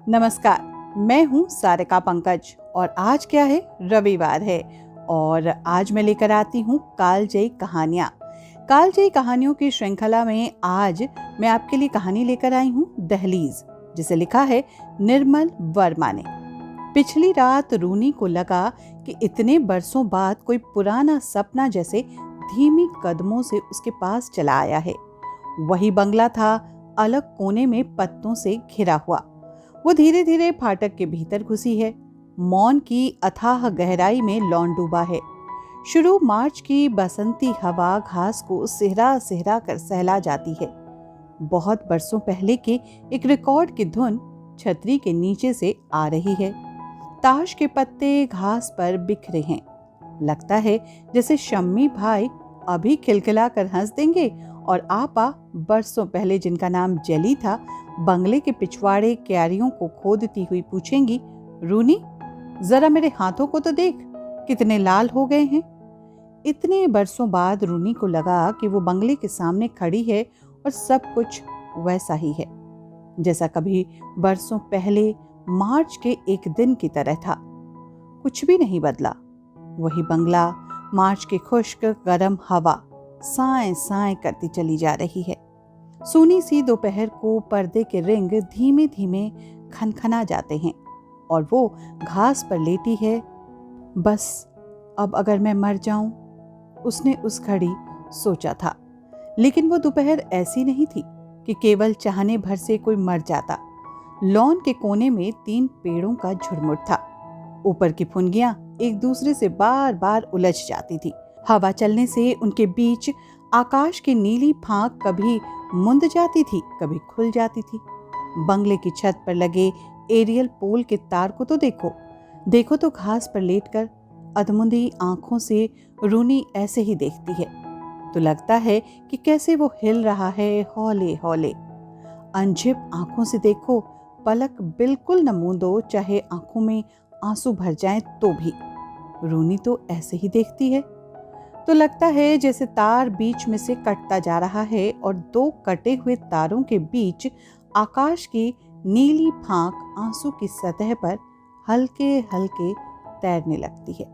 नमस्कार, मैं हूँ सारिका पंकज और आज क्या है, रविवार है और आज मैं लेकर आती हूँ कालजयी कहानियाँ। कालजयी कहानियों की श्रृंखला में आज मैं आपके लिए कहानी लेकर आई हूँ दहलीज, जिसे लिखा है निर्मल वर्मा ने। पिछली रात रूनी को लगा कि इतने बरसों बाद कोई पुराना सपना जैसे धीमी कदमों से उसके पास चला आया है। वही बंगला था, अलग कोने में पत्तों से घिरा हुआ। वो धीरे धीरे फाटक के भीतर घुसी है। मौन की अथाह गहराई में लौंड डूबा है। शुरू मार्च की बसंती हवा घास को सिहरा सिहरा कर सहला जाती है। बहुत बरसों पहले के एक रिकॉर्ड की धुन छतरी के नीचे से आ रही है। ताश के पत्ते घास पर बिखरे हैं। लगता है जैसे शम्मी भाई अभी खिलखिला कर हंस देंगे और आपा बरसों पहले जिनका नाम जेली था, बंगले के पिछवाड़े क्यारियों को खोदती हुई पूछेंगी, रूनी जरा मेरे हाथों को तो देख, कितने लाल हो गए हैं। इतने बरसों बाद रूनी को लगा कि वो बंगले के सामने खड़ी है और सब कुछ वैसा ही है जैसा कभी बरसों पहले मार्च के एक दिन की तरह था। कुछ भी नहीं बदला। वही बंगला, मार्च की खुश्क गर्म हवा साएं साएं करती चली जा रही है। सूनी सी दोपहर को पर्दे के रिंग धीमे धीमे खनखना जाते हैं और वो घास पर लेटी है। बस अब अगर मैं मर जाऊं, उसने उस घड़ी सोचा था। लेकिन वो दोपहर ऐसी नहीं थी कि केवल चाहने भर से कोई मर जाता। लॉन के कोने में 3 पेड़ों का झुरमुट था। ऊपर की फुनगियां एक दूसरे से बार बार उलझ जाती थी। हवा चलने से उनके बीच आकाश की नीली फांक कभी मुंद जाती थी, कभी खुल जाती थी। बंगले की छत पर लगे एरियल पोल के तार को तो देखो तो घास पर लेटकर अधमुंदी आंखों से रूनी ऐसे ही देखती है तो लगता है कि कैसे वो हिल रहा है हौले हौले। अनझिप आंखों से देखो, पलक बिल्कुल न मूंदो, चाहे आंखों में आंसू भर जाएं तो भी। रूनी तो ऐसे ही देखती है तो लगता है जैसे तार बीच में से कटता जा रहा है और 2 कटे हुए तारों के बीच आकाश की नीली फांक आंसू की सतह पर हल्के हल्के तैरने लगती है।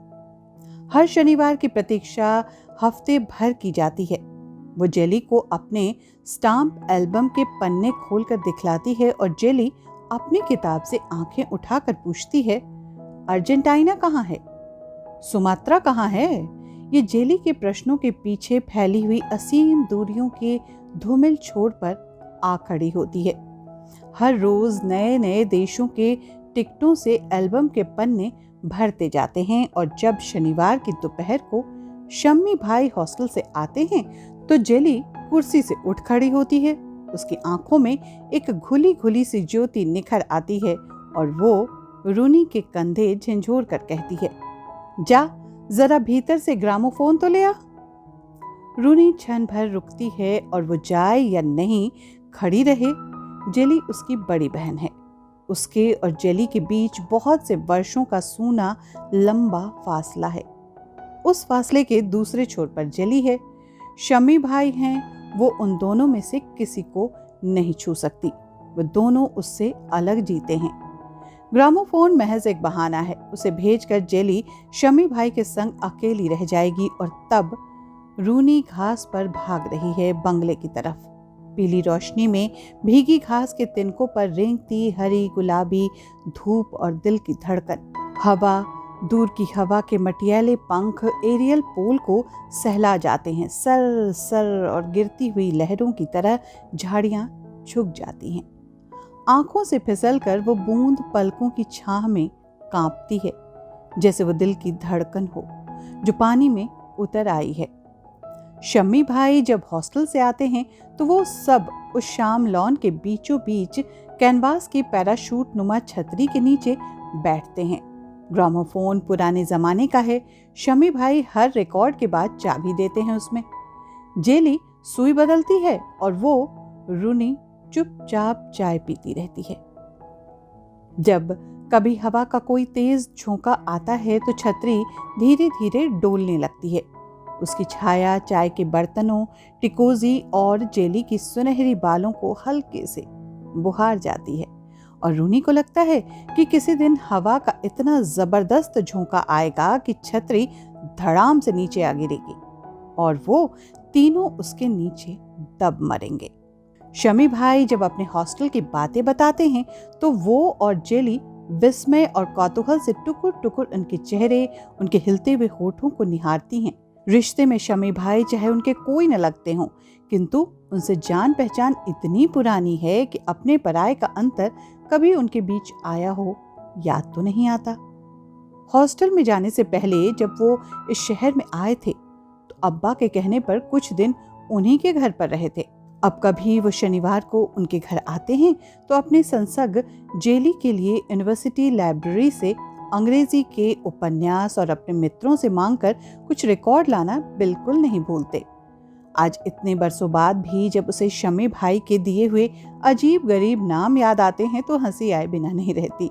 हर शनिवार की प्रतीक्षा हफ्ते भर की जाती है। वो जेली को अपने स्टाम्प एल्बम के पन्ने खोलकर दिखलाती है और जेली अपनी किताब से आंखें उठाकर पूछती है, अर्जेंटीना कहाँ है? सुमात्रा कहाँ है? ये जेली के प्रश्नों के पीछे फैली हुई असीम दूरियों के धूमिल छोर पर आ खड़ी होती है। हर रोज नए नए देशों के टिकटों से एल्बम के पन्ने भरते जाते हैं और जब शनिवार की दोपहर को शम्मी भाई हॉस्टल से आते हैं तो जेली कुर्सी से उठ खड़ी होती है। उसकी आंखों में एक घुली घुली सी ज्योति निखर आती है और वो रूनी के कंधे झंझोर कर कहती है, जा जरा भीतर से ग्रामोफोन तो ले आ। रूनी क्षण भर रुकती है और वो जाए या नहीं खड़ी रहे। जेली उसकी बड़ी बहन है। उसके और जेली के बीच बहुत से वर्षों का सूना लंबा फासला है। उस फासले के दूसरे छोर पर जेली है। शम्मी भाई हैं, वो उन दोनों में से किसी को नहीं छू सकती। वो दोनों उससे अलग जीते हैं। ग्रामोफोन महज एक बहाना है। उसे भेजकर जेली शम्मी भाई के संग अकेली रह जाएगी और तब रूनी घास पर भाग रही है बंगले की तरफ। पीली रोशनी में भीगी घास के तिनकों पर रेंगती हरी गुलाबी धूप और दिल की धड़कन। हवा, दूर की हवा के मटियाले पंख एरियल पोल को सहला जाते हैं। सर सर और गिरती हुई लहरों की तरह झाड़ियां झुक जाती हैं। आंखों से फिसलकर वो बूंद पलकों की छाह में कांपती है, जैसे वो दिल की धड़कन हो जो पानी में उतर आई है। शम्मी भाई जब हॉस्टल से आते हैं तो वो सब उस शाम लॉन के बीचों बीच कैनवास की पैराशूट नुमा छतरी के नीचे बैठते हैं। ग्रामोफोन पुराने जमाने का है। शम्मी भाई हर रिकॉर्ड के बाद चाबी देते हैं उसमें। जेली सुई बदलती है और वो रूनी चुपचाप चाय पीती रहती है। जब कभी हवा का कोई तेज झोंका आता है तो छतरी धीरे धीरे डोलने लगती है। उसकी छाया चाय के बर्तनों, टिकोजी और जेली की सुनहरी बालों को हल्के से बुहार जाती है और रूनी को लगता है कि किसी दिन हवा का इतना जबरदस्त झोंका आएगा कि छतरी धड़ाम से नीचे आ गिरेगी और वो तीनों उसके नीचे दब मरेंगे। शमी भाई जब अपने हॉस्टल की बातें बताते हैं तो वो और जेली विस्मय और कौतूहल से टुकुर टुकुर उनके चेहरे, उनके हिलते हुए होठों को निहारती हैं। रिश्ते में शमी भाई चाहे उनके कोई न लगते हों, किंतु उनसे जान पहचान इतनी पुरानी है कि अपने पराये का अंतर कभी उनके बीच आया हो याद तो नहीं आता। हॉस्टल में जाने से पहले जब वो इस शहर में आए थे तो अब्बा के कहने पर कुछ दिन उन्हीं के घर पर रहे थे। अब कभी वो शनिवार को उनके घर आते हैं तो अपने संसर्ग जेली के लिए यूनिवर्सिटी लाइब्रेरी से अंग्रेजी के उपन्यास और अपने मित्रों से मांगकर कुछ रिकॉर्ड लाना बिल्कुल नहीं भूलते। आज इतने बरसों बाद भी जब उसे शमी भाई के दिए हुए अजीब गरीब नाम याद आते हैं तो हंसी आए बिना नहीं रहती।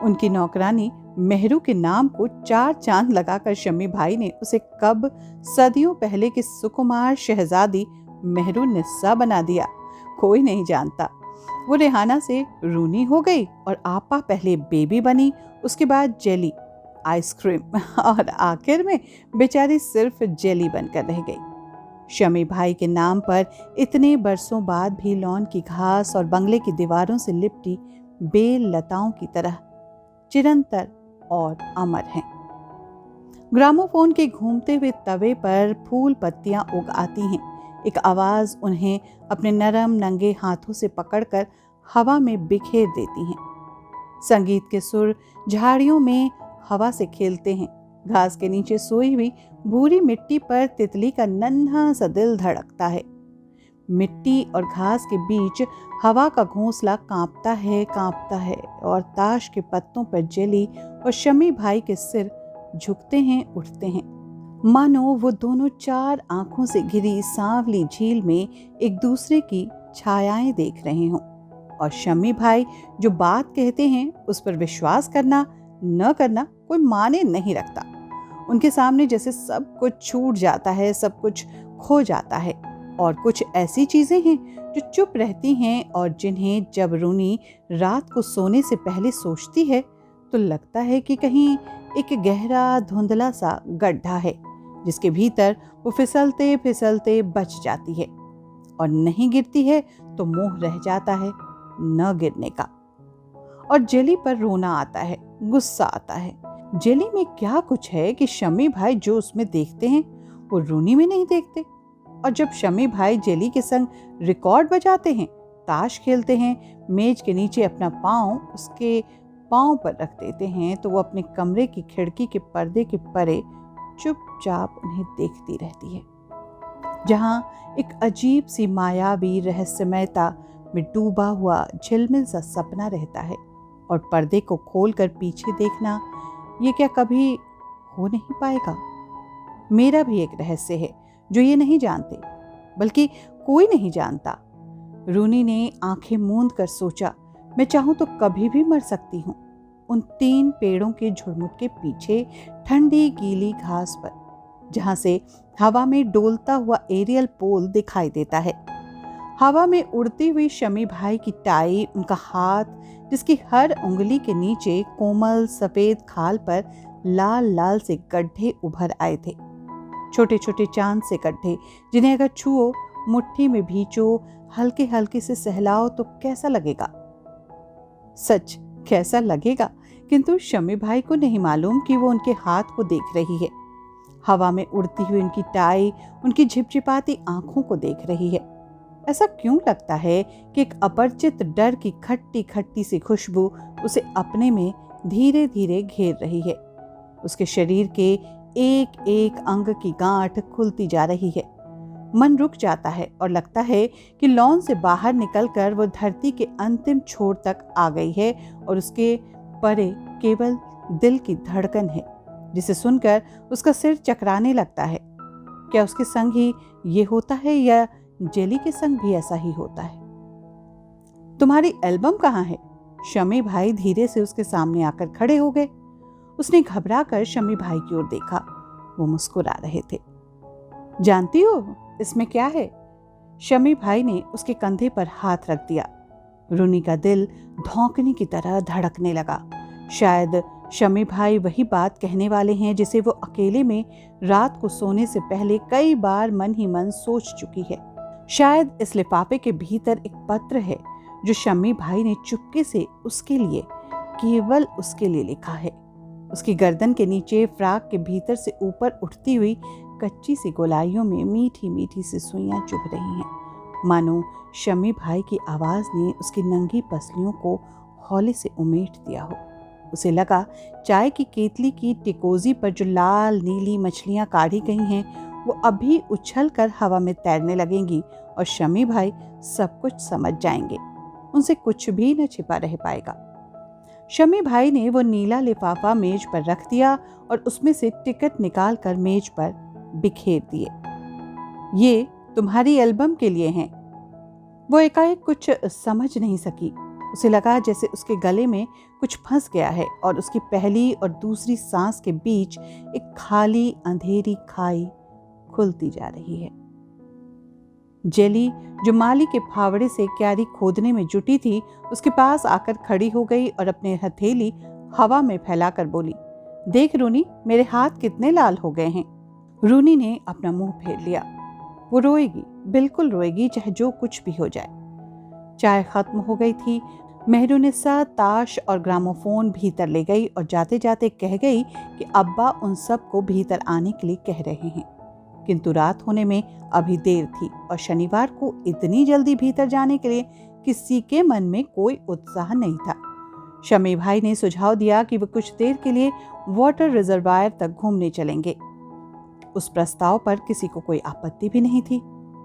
उनकी नौकरानी मेहरू के नाम को 4 चांद लगाकर शमी भाई ने उसे कब सदियों पहले की सुकुमार शहजादी मेहरू निस्सा बना दिया, कोई नहीं जानता। वो रेहाना से रूनी हो गई और आपा पहले बेबी बनी, उसके बाद जेली, आइसक्रीम और आखिर में बेचारी सिर्फ जेली बनकर रह गई। शमी भाई के नाम पर इतने बरसों बाद भी लॉन की घास और बंगले की दीवारों से लिपटी बेल लताओं की तरह चिरंतर और अमर हैं। ग्रामोफोन के घूमते हुए तवे पर फूल पत्तियां उग आती हैं। एक आवाज उन्हें अपने नरम नंगे हाथों से पकड़कर हवा में बिखेर देती हैं। संगीत के सुर झाड़ियों में हवा से खेलते हैं। घास के नीचे सोई हुई भूरी मिट्टी पर तितली का नन्हा सा दिल धड़कता है। मिट्टी और घास के बीच हवा का घोंसला कांपता है और ताश के पत्तों पर जेली और शमी भाई के सिर झुकते हैं, उठते हैं, मानो वो दोनों 4 आंखों से घिरी सांवली झील में एक दूसरे की छायाएं देख रहे हों। और शमी भाई जो बात कहते हैं उस पर विश्वास करना न करना कोई माने नहीं रखता। उनके सामने जैसे सब कुछ छूट जाता है, सब कुछ खो जाता है। और कुछ ऐसी चीजें हैं जो चुप रहती हैं और जिन्हें जब रूनी रात को सोने से पहले सोचती है तो लगता है कि कहीं एक गहरा धुंधला सा गड्ढा है जिसके भीतर वो फिसलते फिसलते बच जाती है और नहीं गिरती है तो मोह रह जाता है न गिरने का। और जेली पर रोना आता है, गुस्सा आता है। जेली में क्या कुछ है कि शमी भाई जो उसमें देखते हैं वो रूनी में नहीं देखते। और जब शमी भाई जेली के संग रिकॉर्ड बजाते हैं, ताश खेलते हैं, मेज के नीचे अपना पाँव उसके पाँव पर रख देते हैं तो वो अपने कमरे की खिड़की के पर्दे के परे चुपचाप उन्हें देखती रहती है, जहां एक अजीब सी मायावी रहस्यमयता में डूबा हुआ झिलमिल सा सपना रहता है। और पर्दे को खोलकर पीछे देखना ये क्या कभी हो नहीं पाएगा? मेरा भी एक रहस्य है जो ये नहीं जानते, बल्कि कोई नहीं जानता। रूनी ने आंखें मूंद कर सोचा, मैं चाहूं तो कभी भी मर सकती हूँ उन 3 पेड़ों के झुरमुट के पीछे ठंडी गीली घास पर, जहां से हवा में डोलता हुआ एरियल पोल दिखाई देता है। हवा में उड़ती हुई शमी भाई की टाई, उनका हाथ जिसकी हर उंगली के नीचे कोमल सफेद खाल पर लाल लाल से गड्ढे उभर आए थे, छोटे छोटे चांद से गड्ढे जिन्हें अगर छुओ, मुट्ठी में भींचो, हल्के हल्के से सहलाओ तो कैसा लगेगा? सच कैसा लगेगा? किंतु शमी भाई को नहीं मालूम कि वो उनके हाथ को देख रही है। हवा में उड़ती हुई उनकी टाई उनकी झिपझिपाती आंखों को देख रही है। ऐसा क्यों लगता है कि एक अपरिचित डर की खट्टी खट्टी सी खुशबू उसे अपने में धीरे धीरे घेर रही है। उसके शरीर के एक एक अंग की गांठ खुलती जा रही है। मन रुक जाता है और लगता है कि लॉन से बाहर निकलकर वो धरती के अंतिम छोर तक आ गई है और उसके परे केवल दिल की धड़कन है, जिसे सुनकर उसका सिर चकराने लगता है। क्या उसके संग ही ये होता है या जेली के संग भी ऐसा ही होता है? तुम्हारी एल्बम कहाँ है? शमी भाई धीरे से उसके सामने आकर खड़े हो गए। उसने घबरा कर शमी भाई की ओर देखा। वो मुस्कुरा रहे थे। जानती हो इसमें क्या है? शमी भाई ने उसके कंधे पर हाथ रख दिया। रूनी का दिल धौंकने की तरह धड़कने लगा। शायद शमी भाई वही बात कहने वाले हैं जिसे वो अकेले में रात को सोने से पहले कई बार मन ही मन सोच चुकी है। शायद इस लिफाफे के भीतर एक पत्र है जो शमी भाई ने चुपके से उसके लिए, केवल उसके लिए लिखा है। उसकी गर्दन के नीचे फ्राक के भीतर से ऊपर उठती हुई कच्ची सी गोलाइयों में मीठी मीठी सी सुइयां चुभ रही हैं, मानो शमी भाई की आवाज ने उसकी नंगी पसलियों को हौले से उमेट दिया हो। उसे लगा चाय की केतली की टिकोजी पर जो लाल नीली मछलियां काढ़ी गई हैं वो अभी उछलकर हवा में तैरने लगेंगी और शमी भाई सब कुछ समझ जाएंगे। उनसे कुछ भी न छिपा रह पाएगा। शमी भाई ने वो नीला लिफाफा मेज पर रख दिया और उसमें से टिकट निकालकर मेज पर बिखेर दिए। ये तुम्हारी एल्बम के लिए हैं। वो एकाएक कुछ समझ नहीं सकी। उसे लगा जैसे उसके गले में कुछ फंस गया है और उसकी पहली और दूसरी सांस के बीच एक खाली अंधेरी खाई खुलती जा रही है। जेली, जो माली के फावड़े से क्यारी खोदने में जुटी थी, उसके पास आकर खड़ी हो गई और अपने हथेली हवा में फैलाकर बोली, देख रूनी, मेरे हाथ कितने लाल हो गए हैं। रूनी ने अपना मुंह फेर लिया। वो रोएगी, बिल्कुल रोएगी, चाहे जो कुछ भी हो जाए। चाय खत्म हो गई थी। मेहरुनिसा ताश और ग्रामोफोन भीतर ले गई और जाते जाते कह गई कि अब्बा उन सब को भीतर आने के लिए कह रहे हैं, किंतु रात होने में अभी देर थी और शनिवार को इतनी जल्दी भीतर जाने के लिए किसी के मन में कोई उत्साह नहीं था। शमी भाई ने सुझाव दिया कि वे कुछ देर के लिए वाटर रिजर्वायर तक घूमने चलेंगे। उस प्रस्ताव पर किसी को कोई आपत्ति भी नहीं थी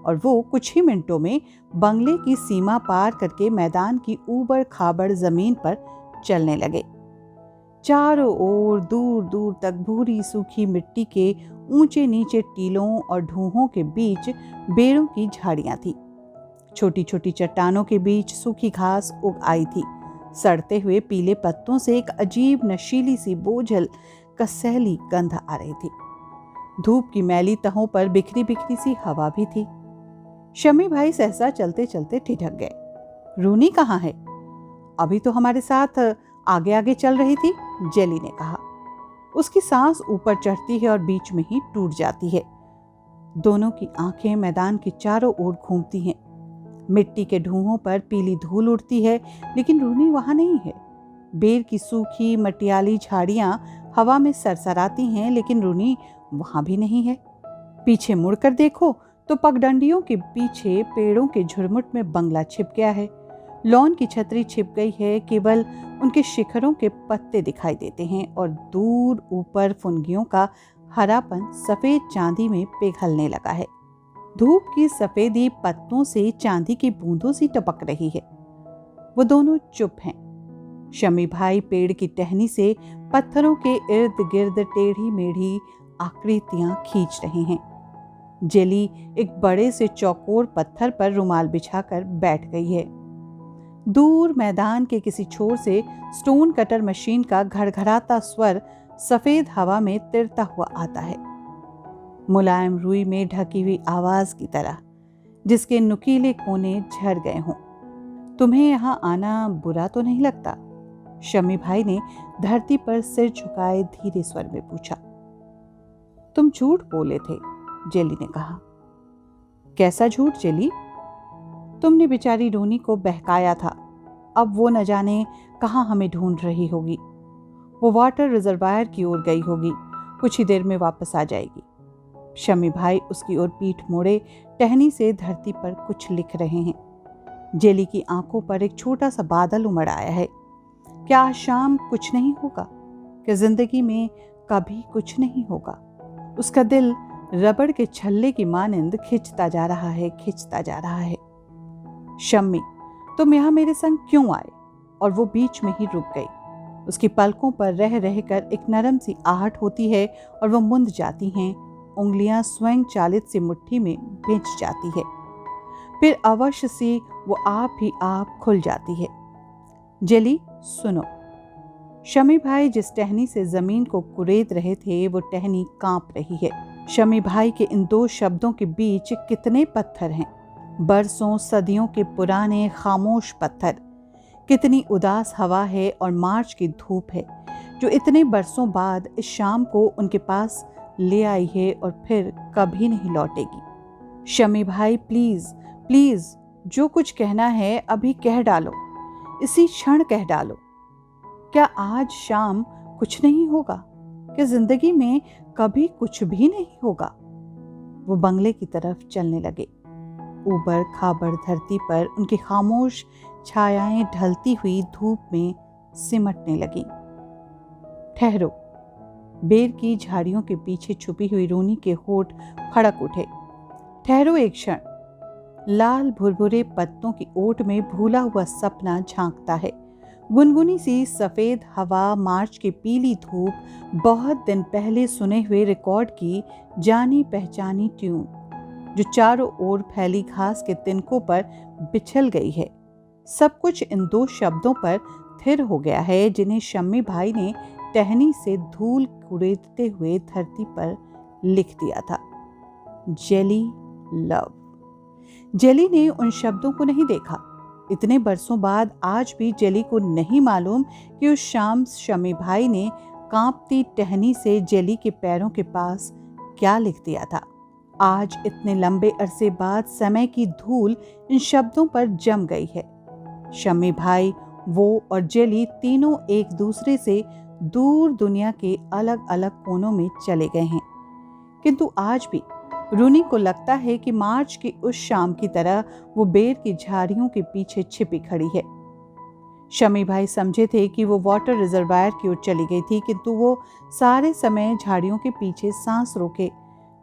और वो कुछ ही मिनटों में बंगले की सीमा पार करके मैदान की ऊबड़ खाबड़ जमीन पर चलने लगे। चारों ओर दूर दूर तक भूरी सूखी मिट्टी के ऊंचे नीचे टीलों और ढूंहों के बीच बेरों की झाड़ियां थी। छोटी छोटी चट्टानों के बीच सूखी घास उग आई थी। सड़ते हुए पीले पत्तों से एक अजीब नशीली सी बोझल कसैली गंध आ रही थी। धूप की मैली तहों पर बिखरी बिखरी सी हवा भी थी। शमी भाई सहसा चलते चलते ठिठक गए। रूनी कहाँ है? अभी तो हमारे साथ आगे आगे चल रही थी, जेली ने कहा। उसकी सांस ऊपर चढ़ती है और बीच में ही टूट जाती है। दोनों की आंखें मैदान के चारों ओर घूमती हैं। मिट्टी के ढूंहों पर पीली धूल उड़ती है, लेकिन रूनी वहां नहीं है। बेर की सूखी मटियाली झाड़ियां हवा में सरसराती हैं, लेकिन रूनी वहां भी नहीं है। पीछे मुड़कर देखो तो पगडंडियों के पीछे पेड़ों के झुरमुट में बंगला छिप गया है। लॉन की छतरी छिप गई है, केवल उनके शिखरों के पत्ते दिखाई देते हैं और दूर ऊपर फुनगियों का हरापन सफेद चांदी में पिघलने लगा है। धूप की सफेदी पत्तों से चांदी की बूंदों सी टपक रही है। वो दोनों चुप हैं। शमी भाई पेड़ की टहनी से पत्थरों के इर्द गिर्द टेढ़ी मेढ़ी आकृतियां खींच रहे हैं। जेली एक बड़े से चौकोर पत्थर पर रुमाल बिछाकर बैठ गई है। दूर मैदान के किसी छोर से स्टोन कटर मशीन का घड़घड़ाता स्वर सफेद हवा में तिरता हुआ आता है, मुलायम रुई में ढकी हुई आवाज की तरह, जिसके नुकीले कोने झड़ गए हों। तुम्हें यहाँ आना बुरा तो नहीं लगता? शमी भाई ने धरती पर सिर झुकाए धीरे स्वर में पूछा। तुम झूठ बोले थे, जेली ने कहा। कैसा झूठ जेली? तुमने बेचारी रूनी को बहकाया था। अब वो न जाने कहाँ हमें ढूंढ रही होगी। वो वाटर रिजर्वायर की ओर गई होगी, कुछ ही देर में वापस आ जाएगी। शमी भाई उसकी ओर पीठ मोड़े टहनी से धरती पर कुछ लिख रहे हैं। जेली की आंखों पर एक छोटा सा बादल उमड़ आया है। क्या आज शाम कुछ नहीं होगा? क्या जिंदगी में कभी कुछ नहीं होगा? उसका दिल रबड़ के छल्ले की मानिंद खिंचता जा रहा है, खिंचता जा रहा है। शम्मी, तुम यहाँ मेरे संग क्यों आए? और वो बीच में ही रुक गई। उसकी पलकों पर रह रहकर एक नरम सी आहट होती है और वो मुंद जाती हैं। उंगलियां स्वयं चालित सी मुट्ठी में भिंच जाती है, फिर अवश्य सी वो आप ही आप खुल जाती है। जेली सुनो। शमी भाई जिस टहनी से जमीन को कुरेद रहे थे, वो टहनी कांप रही है। शमी भाई के इन दो शब्दों के बीच कितने पत्थर हैं, बरसों सदियों के पुराने खामोश पत्थर, कितनी उदास हवा है और मार्च की धूप है जो इतने बरसों बाद इस शाम को उनके पास ले आई है और फिर कभी नहीं लौटेगी। शमी भाई प्लीज प्लीज, जो कुछ कहना है अभी कह डालो, इसी क्षण कह डालो। क्या आज शाम कुछ नहीं होगा? क्या जिंदगी में कभी कुछ भी नहीं होगा? वो बंगले की तरफ चलने लगे। ऊबड़ खाबड़ धरती पर उनकी खामोश छायाएं ढलती हुई धूप में सिमटने लगी। ठहरो। बेर की झाड़ियों के पीछे छुपी हुई रूनी के होठ फड़क उठे। ठहरो एक क्षण। लाल भुरभुरे पत्तों की ओट में भूला हुआ सपना झांकता है। गुनगुनी सी सफेद हवा, मार्च की पीली धूप, बहुत दिन पहले सुने हुए रिकॉर्ड की जानी पहचानी ट्यून जो चारों ओर फैली घास के तिनकों पर बिछल गई है। सब कुछ इन दो शब्दों पर थिर हो गया है जिन्हें शम्मी भाई ने टहनी से धूल कुरेदते हुए धरती पर लिख दिया था। Jelly love. जेली ने उन शब्दों को नहीं देखा। इतने बरसों बाद आज भी जेली को नहीं मालूम कि उस शाम शमी भाई ने कांपती टहनी से जेली के पैरों के पास क्या लिख दिया था। आज इतने लंबे अरसे बाद समय की धूल इन शब्दों पर जम गई है। शमी भाई, वो और जेली तीनों एक दूसरे से दूर दुनिया के अलग अलग कोनों में चले गए हैं, किंतु आज भी रूनी को लगता है कि मार्च की उस शाम की तरह वो बेर की झाड़ियों के पीछे छिपी खड़ी है। शमी भाई समझे थे कि वो वाटर रिजर्वायर की ओर चली गई थी, किंतु वो सारे समय झाड़ियों के पीछे सांस रोके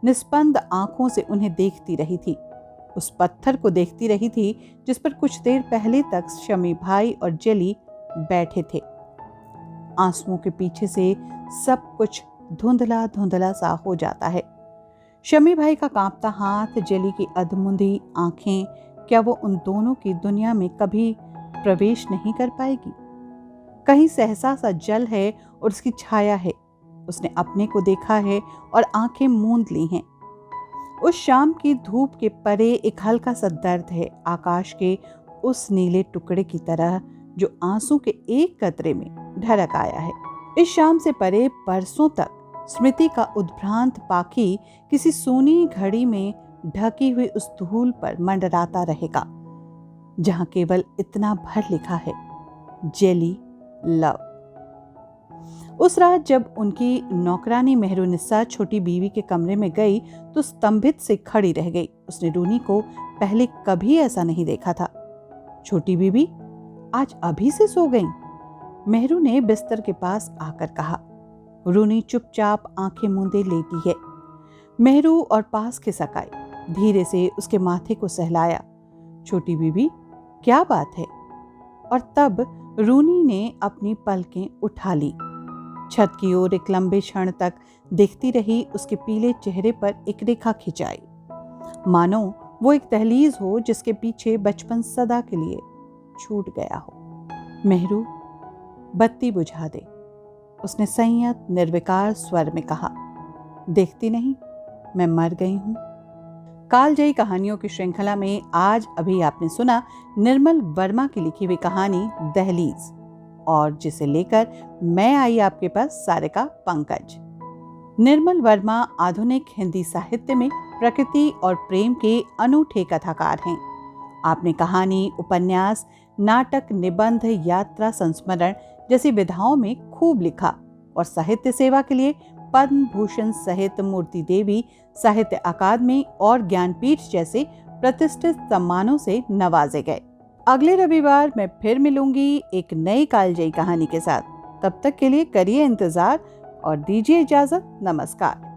निस्पंद आंखों से उन्हें देखती रही थी। उस पत्थर को देखती रही थी जिस पर कुछ देर पहले तक शमी भाई और जेली बैठे थे। आंसुओं के पीछे से सब कुछ धुंधला धुंधला सा हो जाता है। शमी भाई का कांपता हाथ, जेली की अधमुंधी आंखें, क्या वो उन दोनों की दुनिया में कभी प्रवेश नहीं कर पाएगी? कहीं सहसा सा जल है और उसकी छाया है। उसने अपने को देखा है और आंखें मूंद ली हैं। उस शाम की धूप के परे एक हल्का सा दर्द है, आकाश के उस नीले टुकड़े की तरह जो आंसू के एक कतरे में ढरक आया है। इस शाम से परे बरसों तक स्मृति का उद्भ्रांत पाखी किसी सोनी घड़ी में ढकी हुई उस धूल पर मंडराता रहेगा जहां केवल इतना भर लिखा है, जेली लव। उस रात जब उनकी नौकरानी मेहरुनिस्सा छोटी बीवी के कमरे में गई तो स्तंभित से खड़ी रह गई। उसने रूनी को पहले कभी ऐसा नहीं देखा था। छोटी बीवी आज अभी से सो गई? मेहरू ने बिस्तर के पास आकर कहा। रूनी चुपचाप आंखें मूंदे लेटी है। मेहरू और पास खिसक आई, धीरे से उसके माथे को सहलाया। छोटी बीबी, क्या बात है? और तब रूनी ने अपनी पलकें उठा ली। छत की ओर एक लंबे क्षण तक देखती रही। उसके पीले चेहरे पर एक रेखा खिंचाई, मानो वो एक दहलीज हो जिसके पीछे बचपन सदा के लिए छूट गया हो। मेहरू, बत्ती बुझा दे, उसने संयत निर्विकार स्वर में कहा। देखती नहीं मैं मर गई हूं? कालजयी कहानियों की श्रृंखला में आज अभी आपने सुना निर्मल वर्मा की लिखी हुई कहानी दहलीज, और जिसे लेकर मैं आई आपके पास सारिका पंकज। निर्मल वर्मा आधुनिक हिंदी साहित्य में प्रकृति और प्रेम के अनूठे कथाकार हैं। आपने कहानी, उपन्यास, नाटक, निबंध, यात्रा, संस्मरण जैसी विधाओं में खूब लिखा और साहित्य सेवा के लिए पद्म भूषण सहित मूर्ति देवी साहित्य अकादमी और ज्ञानपीठ जैसे प्रतिष्ठित सम्मानों से नवाजे गए। अगले रविवार मैं फिर मिलूंगी एक नई कालजयी कहानी के साथ। तब तक के लिए करिए इंतजार और दीजिए इजाजत। नमस्कार।